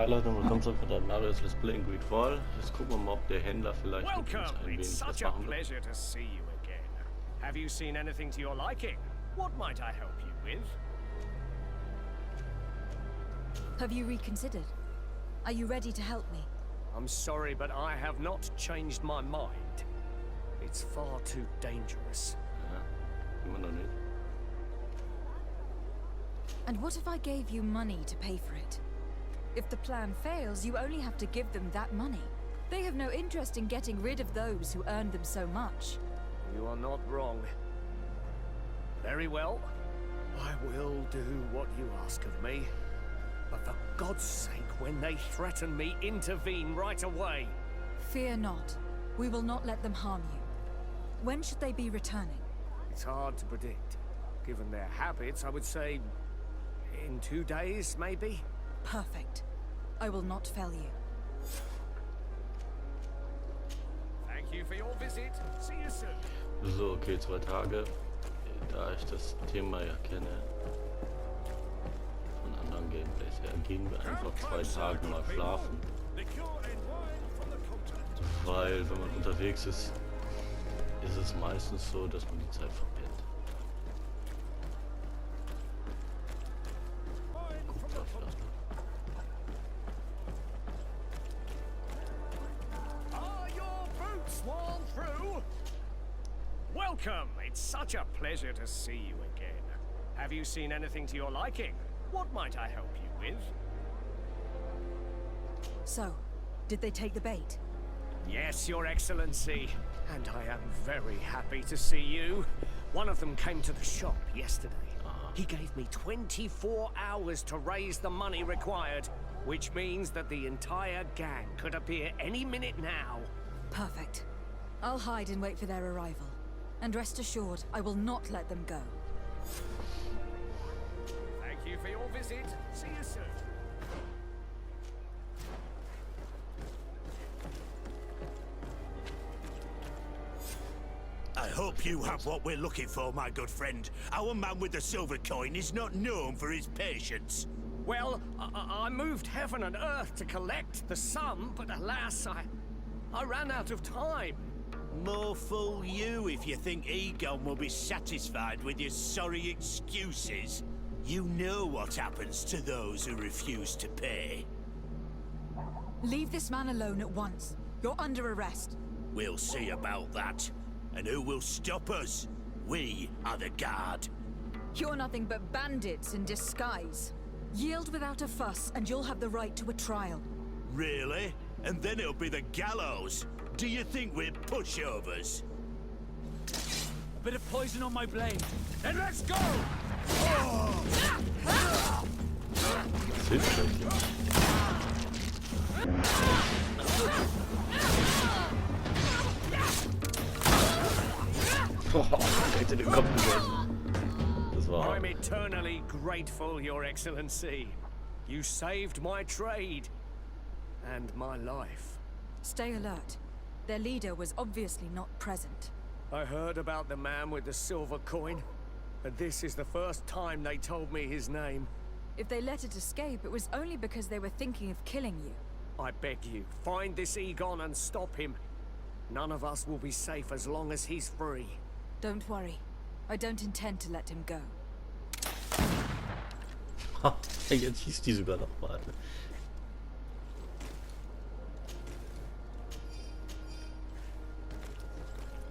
Hi Leute und willkommen zurück mit einem Matheus Let's Play in Greedfall. Jetzt gucken wir mal, ob der Händler vielleicht mit uns ein wenig It's was such a machen wird. pleasure to see you again. Have you seen anything to your liking? What might I help you with? Have you reconsidered? Are you ready to help me? I'm sorry, but I have not changed my mind. It's far too dangerous. Ja, immer noch nicht. And what if I gave you money to pay for it? If the plan fails, you only have to give them that money. They have no interest in getting rid of those who earned them so much. You are not wrong. Very well. I will do what you ask of me. But for God's sake, when they threaten me, intervene right away. Fear not. We will not let them harm you. When should they be returning? It's hard to predict. Given their habits, I would say in 2 days, maybe? Perfect. I will not fail you. Thank you for your visit. See you soon. So, okay, 2 Tage. Da ich das Thema ja kenne von anderen Gameplays her, gehen wir einfach 2 Tage mal schlafen. Weil, wenn man unterwegs ist, ist es meistens so, dass man die Zeit verpennt. Guckt auf das. Are your boots worn through? Welcome. It's such a pleasure to see you again. Have you seen anything to your liking? What might I help you with? So, did they take the bait? Yes, Your Excellency. And I am very happy to see you. One of them came to the shop yesterday. He gave me 24 hours to raise the money required, which means that the entire gang could appear any minute now. Perfect. I'll hide and wait for their arrival. And rest assured, I will not let them go. Thank you for your visit. See you soon. I hope you have what we're looking for, my good friend. Our man with the silver coin is not known for his patience. Well, I moved heaven and earth to collect the sum, but alas, I ran out of time. More fool you if you think Egon will be satisfied with your sorry excuses. You know what happens to those who refuse to pay. Leave this man alone at once. You're under arrest. We'll see about that. And who will stop us? We are the guard. You're nothing but bandits in disguise. Yield without a fuss, and you'll have the right to a trial. Really? And then it'll be the gallows. Do you think we're pushovers? A bit of poison on my blade. Then let's go! Das hilft vielleicht nicht. Boah, direkt in den Kopf geworfen. Das war... I'm eternally grateful, Your Excellency. You saved my trade and my life. Stay alert. Their leader was obviously not present. I heard about the man with the silver coin, and this is the first time they told me his name. If they let it escape, it was only because they were thinking of killing you. I beg you, find this Egon and stop him. None of us will be safe as long as he's free. Don't worry. I don't intend to let him go. Ha, jetzt hieß die sogar noch mal.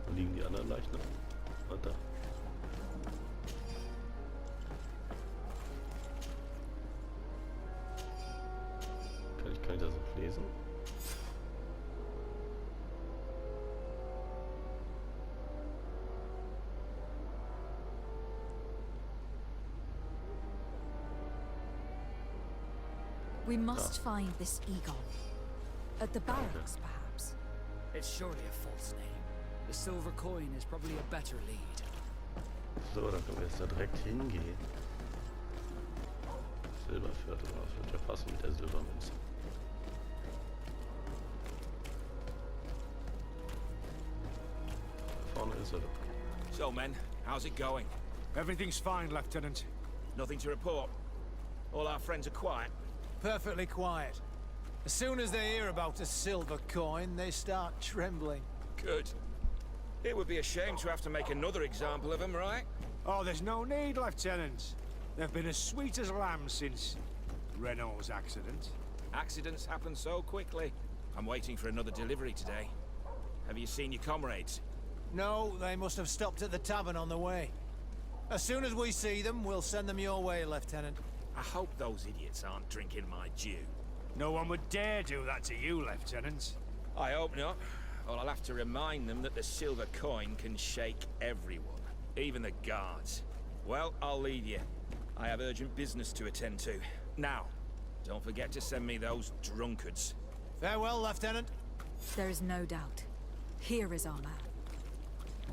Wo liegen die anderen Leichen? Da. Kann ich das auch lesen? We must find this Egon. At the barracks, perhaps. It's surely a false name. The silver coin is probably a better lead. So, dann können wir jetzt da direkt hingehen. Silberviertel, das wird ja passen mit der Silbermünze. Da vorne ist er doch. So, men, how's it going? Everything's fine, Lieutenant. Nothing to report. All our friends are quiet. Perfectly quiet. As soon as they hear about a silver coin, they start trembling. Good. It would be a shame to have to make another example of him, right? Oh, there's no need, Lieutenant. They've been as sweet as lambs since Renault's accident. Accidents happen so quickly. I'm waiting for another delivery today. Have you seen your comrades? No, they must have stopped at the tavern on the way. As soon as we see them, we'll send them your way, Lieutenant. I hope those idiots aren't drinking my dew. No one would dare do that to you, Lieutenant. I hope not. Or I'll have to remind them that the silver coin can shake everyone, even the guards. Well, I'll leave you. I have urgent business to attend to. Now, don't forget to send me those drunkards. Farewell, Lieutenant. There is no doubt. Here is our man.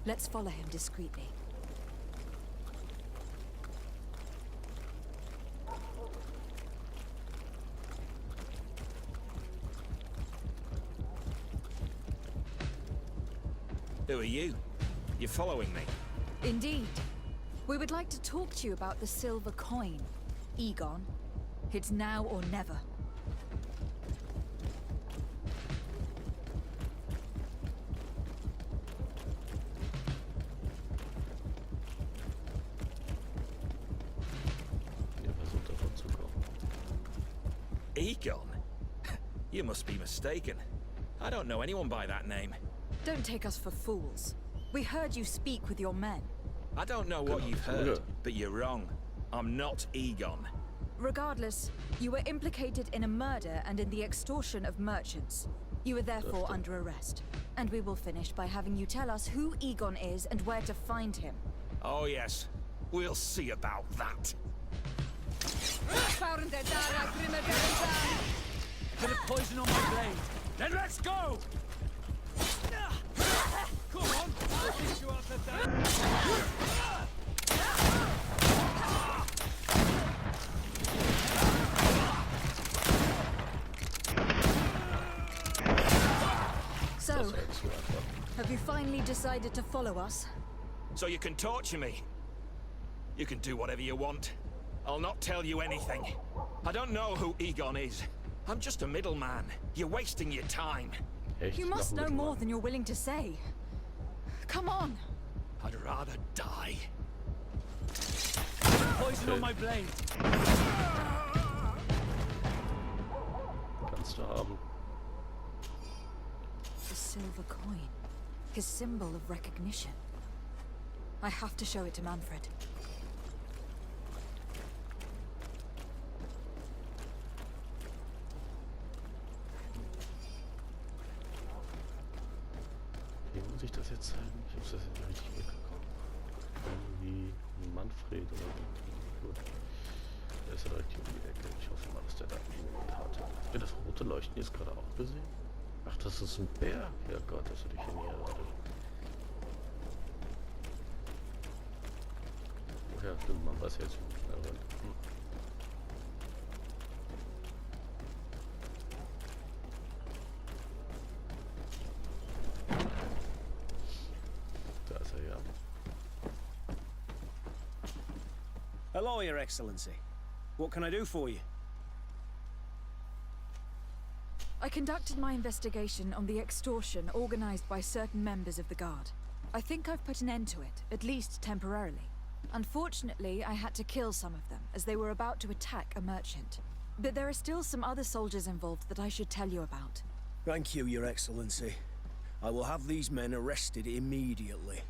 Let's follow him discreetly. Who are you? You're following me? Indeed. We would like to talk to you about the silver coin, Egon. It's now or never. Egon? You must be mistaken. I don't know anyone by that name. Don't take us for fools. We heard you speak with your men. I don't know what you've heard, but you're wrong. I'm not Egon. Regardless, you were implicated in a murder and in the extortion of merchants. You are therefore under arrest. And we will finish by having you tell us who Egon is and where to find him. Oh yes, we'll see about that. Bit of poison on my blade. Then let's go! Come on, I'll teach you how to dance. So, have you finally decided to follow us? So you can torture me. You can do whatever you want. I'll not tell you anything. I don't know who Egon is. I'm just a middleman. You're wasting your time. You must know more than you're willing to say. Come on! I'd rather die. Poison on my blade. Kannst du haben. The silver coin. His symbol of recognition. I have to show it to Manfred. Wie muss ich das jetzt zeigen? Ich hab's das jetzt nicht richtig mitbekommen. Irgendwie Manfred oder so. Gut. Der ist ja direkt hier um die Ecke. Ich hoffe mal, dass der da irgendwo hat. Habt ihr das rote Leuchten jetzt gerade auch gesehen? Ach, das ist ein Berg. Ja Gott, das hätte ich hier nie erwartet. Ja, stimmt, man weiß jetzt schnell rennt. Da ist er ja. Hello, Your Excellency. What can I do for you? I conducted my investigation on the extortion organized by certain members of the Guard. I think I've put an end to it, at least temporarily. Unfortunately, I had to kill some of them, as they were about to attack a merchant. But there are still some other soldiers involved that I should tell you about. Thank you, Your Excellency. I will have these men arrested immediately.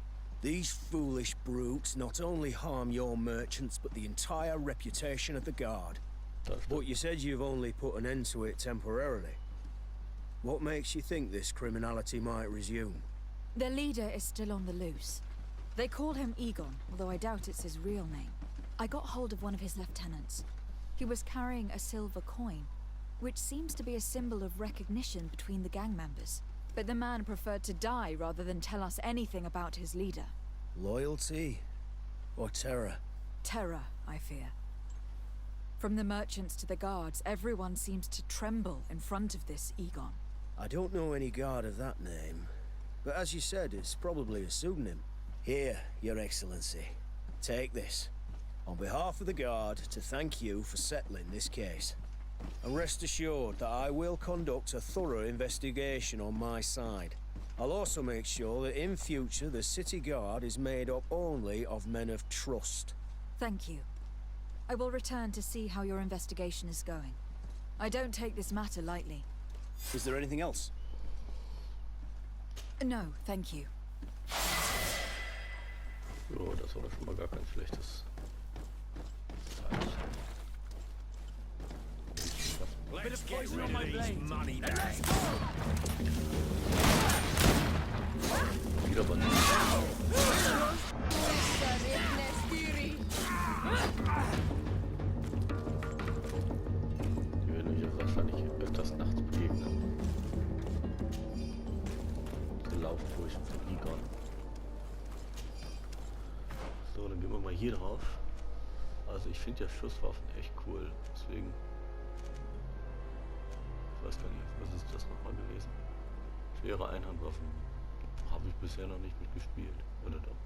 These foolish brutes not only harm your merchants, but the entire reputation of the Guard. But you said you've only put an end to it temporarily. What makes you think this criminality might resume? Their leader is still on the loose. They call him Egon, although I doubt it's his real name. I got hold of one of his lieutenants. He was carrying a silver coin, which seems to be a symbol of recognition between the gang members. But the man preferred to die rather than tell us anything about his leader. Loyalty? Or terror? Terror, I fear. From the merchants to the guards, everyone seems to tremble in front of this Egon. I don't know any guard of that name. But as you said, it's probably a pseudonym. Here, Your Excellency. Take this. On behalf of the Guard, to thank you for settling this case. And rest assured that I will conduct a thorough investigation on my side. I'll also make sure that in future the city guard is made up only of men of trust. Thank you. I will return to see how your investigation is going. I don't take this matter lightly. Is there anything else? No, thank you. Jo, das war doch schon mal gar kein schlechtes Zeichen. Let's get rid of these money bags. Wieder was. Die werden mich jetzt wahrscheinlich öfters nachts begegnen. Die Laufburschen von Egon. So, dann gehen wir mal hier drauf. Also ich finde ja Schusswaffen echt cool. Deswegen... Ich weiß gar nicht, was ist das nochmal gewesen? Schwere Einhandwaffen. Habe ich bisher noch nicht mitgespielt. Oder doch?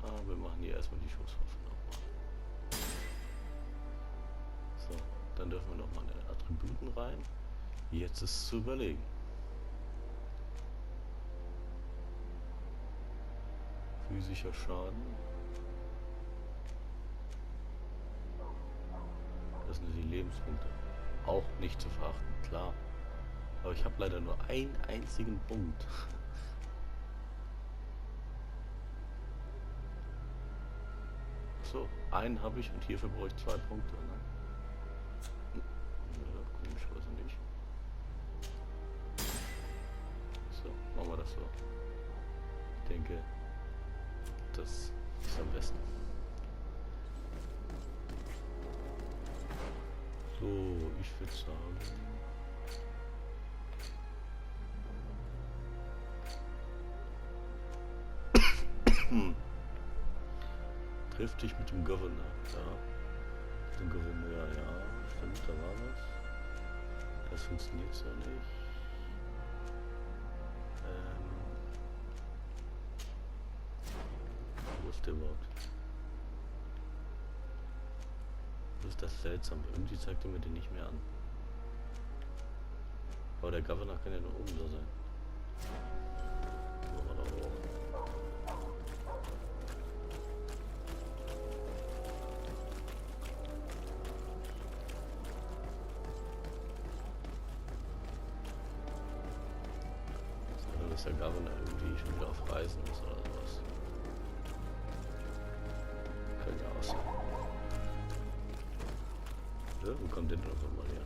Aber wir machen hier erstmal die Schusswaffen nochmal. So, dann dürfen wir nochmal in den Attributen rein. Jetzt ist es zu überlegen. Physischer Schaden. Das sind die Lebenspunkte. Auch nicht zu verachten, klar. Aber ich habe leider nur einen einzigen Punkt. So, einen habe ich und hierfür brauche ich 2 Punkte. Ne? Ja, komischerweise nicht. So, machen wir das so. Ich denke, das ist am besten. So, ich würde sagen... Triff dich mit dem Governor, ja. Mit dem Gouverneur, ja. Stimmt, da war was. Das funktioniert so nicht. Wo ist der überhaupt? Das ist das seltsam. Irgendwie zeigt er mir den nicht mehr an. Aber der Governor kann ja nur oben da sein. Machen wir da hoch. So, dann ist der Governor irgendwie schon wieder auf Reisen ist oder sowas. Kann ja auch sein. Ja, wo kommt denn noch mal her?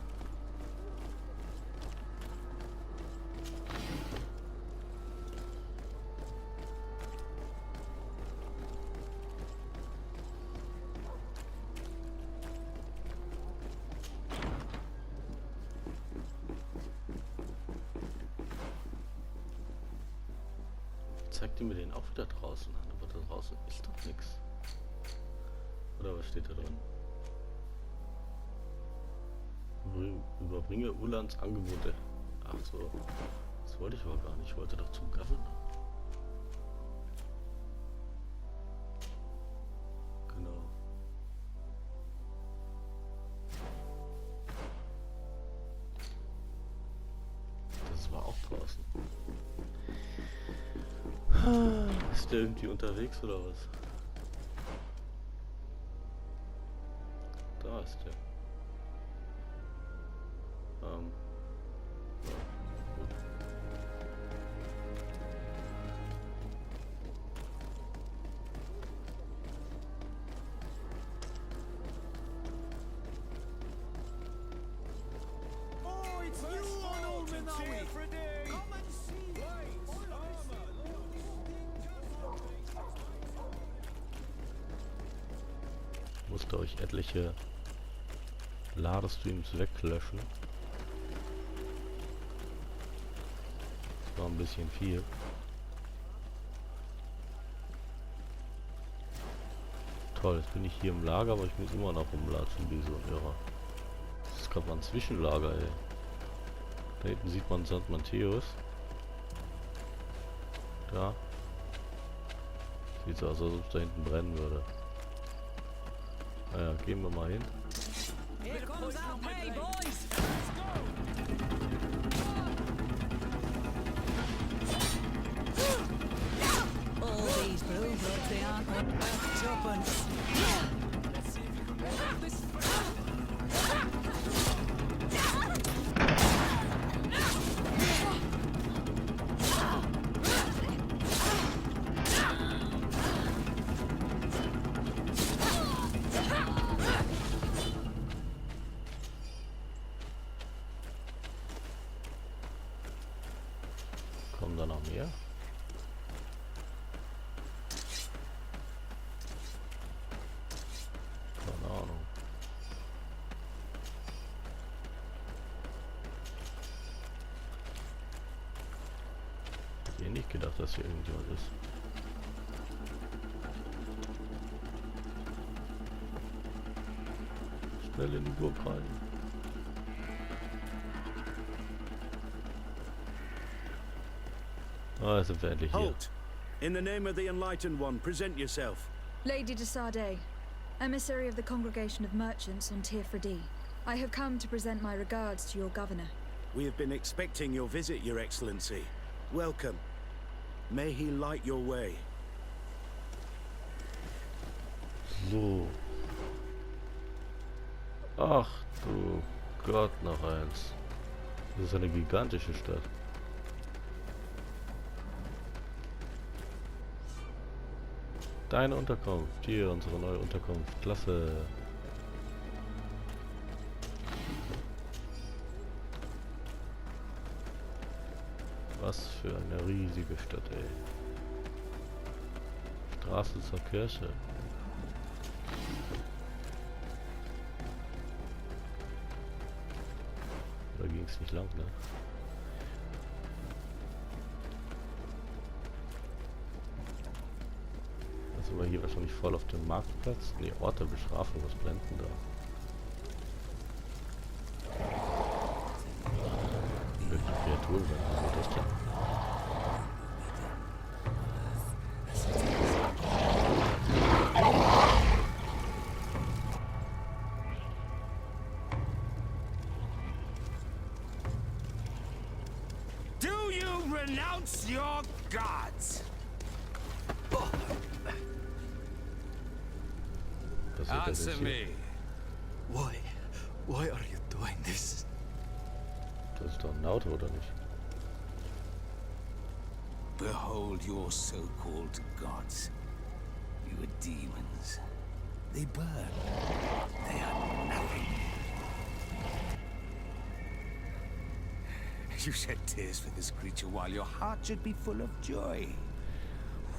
Zeigt ihr mir den auch wieder draußen an, aber da draußen ist doch nichts. Oder was steht da drin? Überbringe Ulans Angebote. Ach so. Das wollte ich aber gar nicht. Ich wollte doch zum Governor. Genau. Das war auch draußen. Ist der irgendwie unterwegs oder was? Da ist der. Ja, gut. Oh, it's you on old Manawi! Come and see! Musste euch etliche Ladestreams weglöschen. Das war ein bisschen viel. Toll, jetzt bin ich hier im Lager, aber ich muss immer noch rumlatschen wie so ein Irrer. Das ist gerade mal ein Zwischenlager, ey. Da hinten sieht man St. Matheus. Da. Sieht so aus, als ob es da hinten brennen würde. Naja, gehen wir mal hin. Here comes our pay, boys! Let's go! All these blue bloods, they aren't worth tuppence. Let's see if you can hold up this fight. Kommen da noch mehr? Keine Ahnung. Ich hätte nicht gedacht, dass hier irgendjemand ist. Schnell in die Burg rein. Ah, sind wir endlich hier. Halt! In the name of the Enlightened One, present yourself. Lady de Sardet, emissary of the Congregation of Merchants on Tirfredi. I have come to present my regards to your governor. We have been expecting your visit, Your Excellency. Welcome. May he light your way. So. Ach du Gott, noch eins. Das ist eine gigantische Stadt. Deine Unterkunft. Hier, unsere neue Unterkunft. Klasse. Was für eine riesige Stadt, ey. Straße zur Kirche. Oder ging es nicht lang, ne? Also sind wir hier wahrscheinlich voll auf dem Marktplatz. Ne, Ort der Bestrafung, was brennt denn da? Welche Kreaturen sind das denn? Do you renounce your gods? Answer me. Why are you doing this? Das ist doch ein Auto, oder nicht? Behold your so-called gods. You are demons. They burn. They are nothing. You shed tears for this creature while your heart should be full of joy.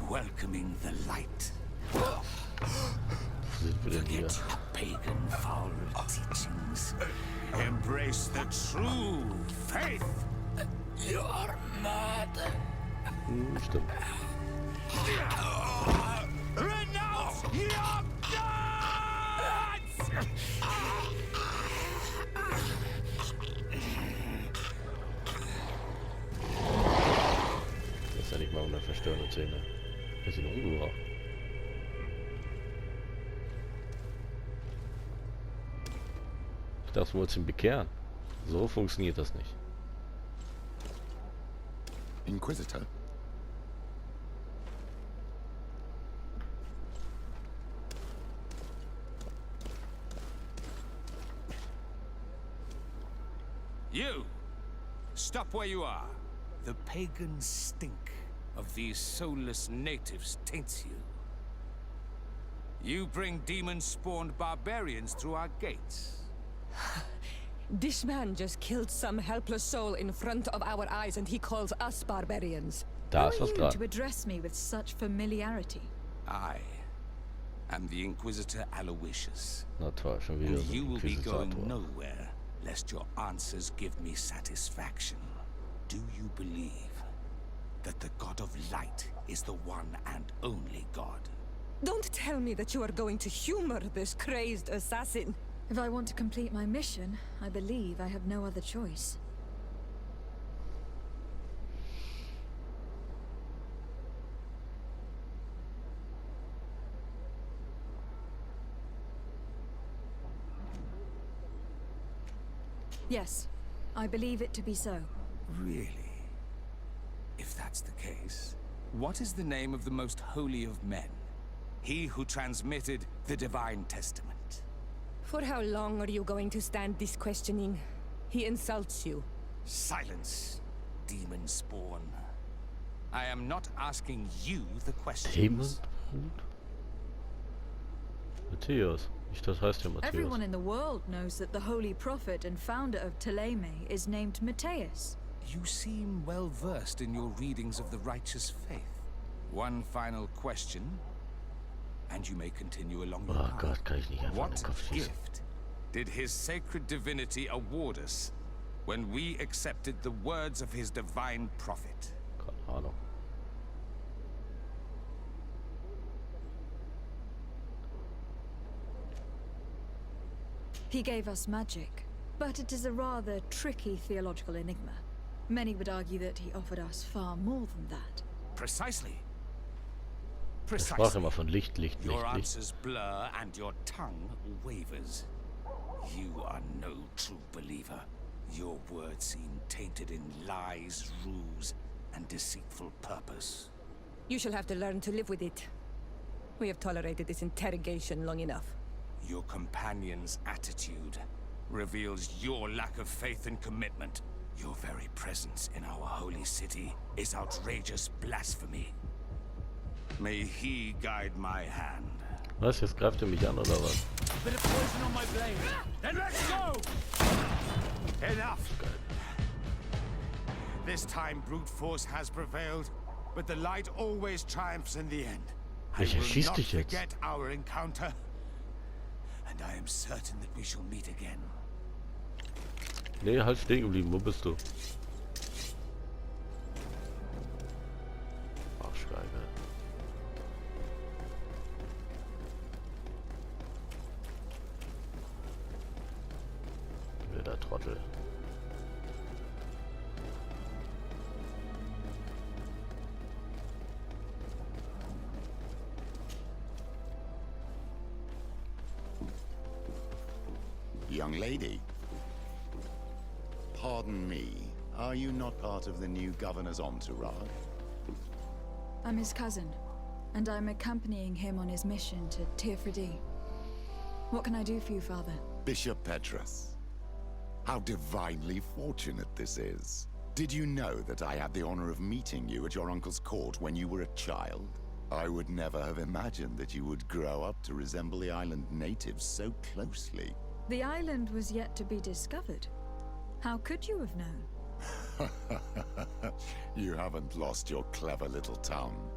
Welcoming the light. Forget your pagan foul teachings. Embrace the true faith. You are mad. Stimmt. Renounce your gods! Das ist ja nicht mal eine verstörende Szene. Wir sind umgebracht. Ich dachte, wir wollten ihn bekehren. So funktioniert das nicht. Inquisitor? You! Stop where you are. The pagan stink Of these soulless natives taints you. You bring demon-spawned barbarians through our gates. This man just killed some helpless soul in front of our eyes and he calls us barbarians. Da Who ist are was you dran. to address me with such familiarity? I am the Inquisitor Aloysius. Na toll, schon wieder and so you ein will be going Inquisitor. nowhere, lest your answers give me satisfaction. Do you believe that the God of Light is the one and only God? Don't tell me that you are going to humor this crazed assassin. If I want to complete my mission, I believe I have no other choice. Yes, I believe it to be so. Really? If that's the case, what is the name of the most holy of men? He who transmitted the divine testament. For how long are you going to stand this questioning? He insults you. Silence, demon spawn. I am not asking you the questions. Demon? Matheus. Das heißt ja Matheus. Everyone in the world knows that the holy prophet and founder of Ptolemy is named Matheus. You seem well versed in your readings of the righteous faith. One final question, and you may continue along your path. Gott, kann ich nicht einfach in den What Kopf schießen. gift did his sacred divinity award us when we accepted the words of his divine prophet? Keine Ahnung. He gave us magic, but it is a rather tricky theological enigma. Many would argue that he offered us far more than that. Precisely. Er sprach immer von Licht, Licht, Your Licht, Licht. answers blur and your tongue wavers. You are no true believer. Your words seem tainted in lies, ruse, and deceitful purpose. You shall have to learn to live with it. We have tolerated this interrogation long enough. Your companion's attitude reveals your lack of faith and commitment. Your very presence in our holy city is outrageous blasphemy. May he guide my hand. Was, jetzt greift er mich an, oder was? Bit of poison on my blade. Then let's go! Enough! This time brute force has prevailed, but the light always triumphs in the end. I Welcher will schießt not dich jetzt? forget our encounter, and I am certain that we shall meet again. Nee, halt stehen geblieben. Wo bist du? Arschgeige. Wilder Trottel. Young lady. Pardon me, are you not part of the new governor's entourage? I'm his cousin, and I'm accompanying him on his mission to Tirfredi. What can I do for you, Father? Bishop Petrus. How divinely fortunate this is. Did you know that I had the honor of meeting you at your uncle's court when you were a child? I would never have imagined that you would grow up to resemble the island natives so closely. The island was yet to be discovered. How could you have known? You haven't lost your clever little tongue.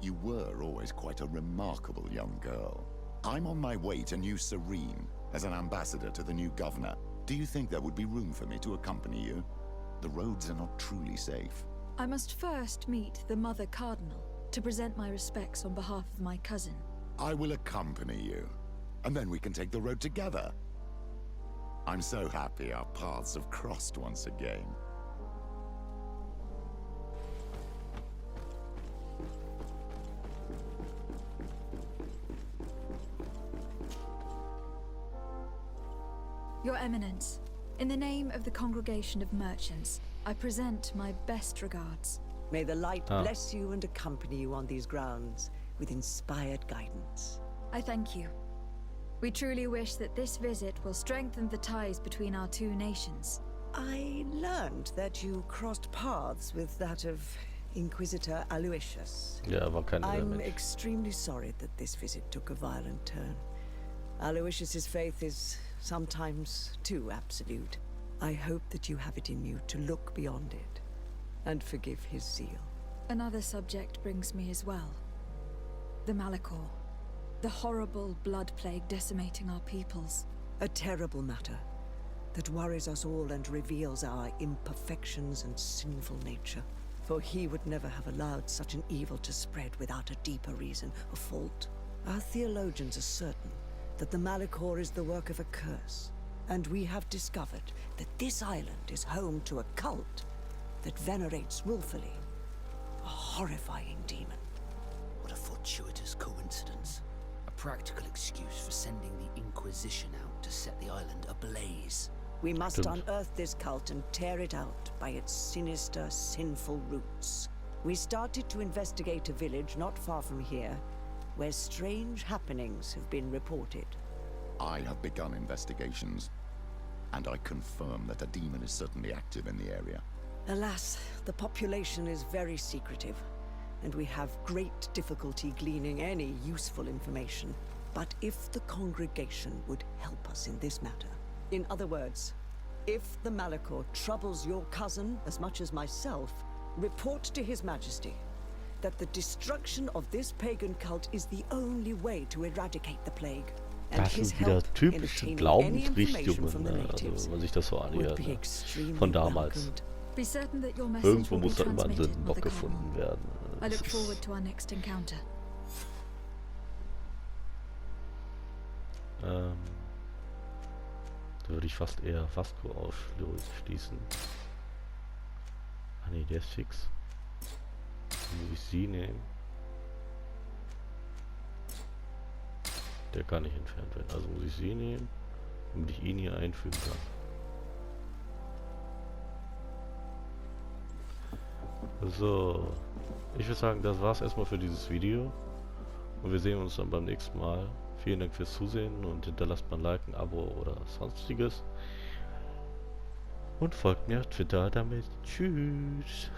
You were always quite a remarkable young girl. I'm on my way to New Serene as an ambassador to the new governor. Do you think there would be room for me to accompany you? The roads are not truly safe. I must first meet the Mother Cardinal to present my respects on behalf of my cousin. I will accompany you, and then we can take the road together. I'm so happy our paths have crossed once again. Your Eminence, in the name of the Congregation of Merchants, I present my best regards. May the light bless you and accompany you on these grounds with inspired guidance. I thank you. We truly wish that this visit will strengthen the ties between our two nations. I learned that you crossed paths with that of Inquisitor Aloysius. Ja, war kein I'm Mensch. extremely sorry that this visit took a violent turn. Aloysius's faith is sometimes too absolute. I hope that you have it in you to look beyond it and forgive his zeal. Another subject brings me as well. The Malachor. The horrible blood plague decimating our peoples. A terrible matter that worries us all and reveals our imperfections and sinful nature. For he would never have allowed such an evil to spread without a deeper reason, a fault. Our theologians are certain that the Malachor is the work of a curse, and we have discovered that this island is home to a cult that venerates willfully a horrifying demon. What a fortuitous coincidence. A practical excuse for sending the Inquisition out to set the island ablaze. We must Stimmt. unearth this cult and tear it out by its sinister, sinful roots. We started to investigate a village not far from here, where strange happenings have been reported. I have begun investigations, and I confirm that a demon is certainly active in the area. Alas, the population is very secretive, and we have great difficulty gleaning any useful information. But if the congregation would help us in this matter, in other words, if the Malachor troubles your cousin as much as myself, report to His Majesty that the destruction of this pagan cult is the only way to eradicate the plague. And Das his sind wieder help in typische obtaining any information from Glaubensrichtungen, the ne? natives Also, wenn man sich das so would anhört, be ne? extremely Von damals. welcomed. Be certain that your message Irgendwo will be muss da immer ein transmitted, Sündenbock Mother gefunden Cornwall. werden. I Das look ist- forward to our next encounter. Da würde ich fast eher Vasco ausschließen. Ah ne, der ist fix. Dann muss ich sie nehmen. Der kann nicht entfernt werden. Also muss ich sie nehmen, damit ich ihn hier einfügen kann. So. Ich würde sagen, das war's erstmal für dieses Video. Und wir sehen uns dann beim nächsten Mal. Vielen Dank fürs Zusehen und hinterlasst mal ein Like, ein Abo oder sonstiges. Und folgt mir auf Twitter damit. Tschüss.